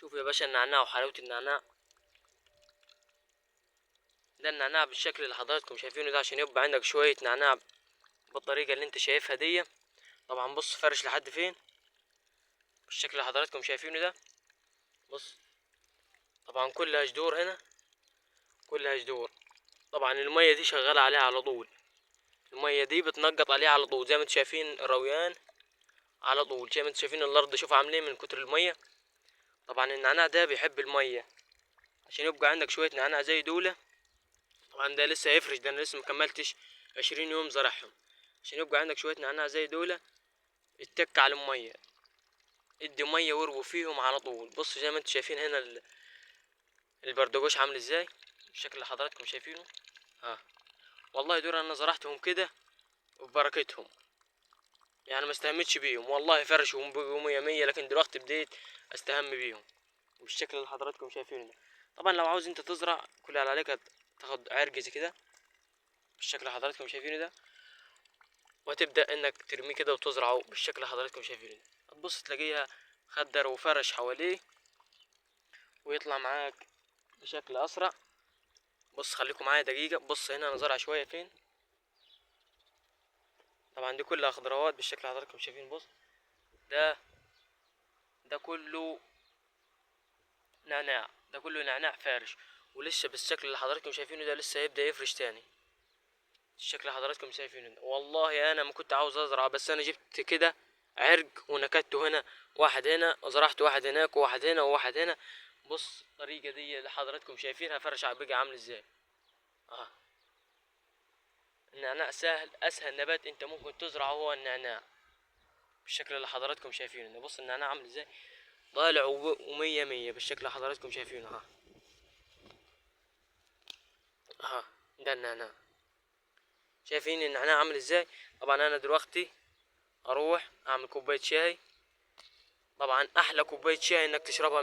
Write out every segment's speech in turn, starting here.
شوف يا باشا النعناع وحلاوة النعناع. ده النعناع بالشكل اللي حضراتكم شايفينه ده، عشان يبقى عندك شوية نعناع بالطريقة اللي انت شايفها دي. طبعا بص فرش لحد فين بالشكل اللي حضراتكم شايفينه ده. بص طبعا كلها جذور هنا، كلها جذور. طبعا المية دي شغالة عليها على طول، المية دي بتنقط عليها على طول زي ما انتم شايفين الرويان على طول، زي ما انتم شايفين الارض شوف عاملين من كتر المية. طبعا النعناع ده بيحب المية، عشان يبقى عندك شوية نعناع زي دولة. طبعا ده لسه هيفرش، ده انا لسه مكملتش 20 يوم زرعهم. عشان يبقى عندك شوية نعناع زي دولة اتك على المية، ادي مية واربوا فيهم على طول. بص زي ما انتم شايفين هنا البردقوش عامل ازاي بالشكل اللي حضراتكم شايفينه. ها والله دول انا زرعتهم كده وببركتهم، يعني ما استهمتش بيهم والله، فرشوا بقوا مية مية. لكن دلوقتي بديت استهم بيهم بالشكل اللي حضراتكم شايفينه ده. طبعا لو عاوز انت تزرع كل اللي عليك تاخد عرق زي كده بالشكل اللي حضراتكم شايفينه ده، وتبدأ انك ترميه كده وتزرعه بالشكل اللي حضراتكم شايفينه ده. هتبص تلاقيها خدر وفرش حواليه ويطلع معاك بشكل اسرع. بص خليكم معايا دقيقة. بص هنا انا زرع شوية فين، طبعا دي كلها خضروات بالشكل اللي حضراتكم شايفين. بص ده كله نعناع، ده كله نعناع فارش، ولسه بالشكل اللي حضراتكم شايفينه ده لسه هيبدأ يفرش تاني الشكل اللي حضراتكم شايفينه ده. والله انا ما كنت عاوز ازرع، بس انا جبت كده عرق ونكدته هنا، واحد هنا وزرعت واحد هناك وواحد هنا وواحد هنا. بص الطريقة دي اللي حضراتكم شايفينها فرش بقى عامل ازاي. النعناع سهل، اسهل نبات انت ممكن تزرعه هو النعناع بالشكل اللي حضراتكم شايفينه ده. بص النعناع عامل ازاي طالع ومية مية بالشكل اللي حضراتكم شايفينه. ها ده النعناع، شايفين النعناع عامل ازاي. طبعا انا دلوقتي اروح اعمل كوباية شاي. طبعا احلى كوباية شاي انك تشربها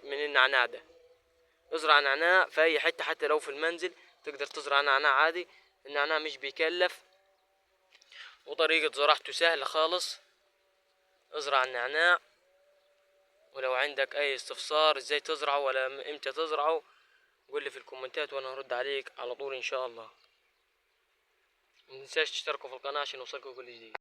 من النعناع ده. ازرع نعناع في اي حتة، حتى لو في المنزل تقدر تزرع نعناع عادي. النعناع مش بيكلف، وطريقة زراعته سهلة خالص. ازرع النعناع، ولو عندك اي استفسار ازاي تزرعه ولا امتى تزرعه قول لي في الكومنتات وانا هرد عليك على طول ان شاء الله. متنساش تشتركوا في القناة عشان يوصلكوا كل جديد.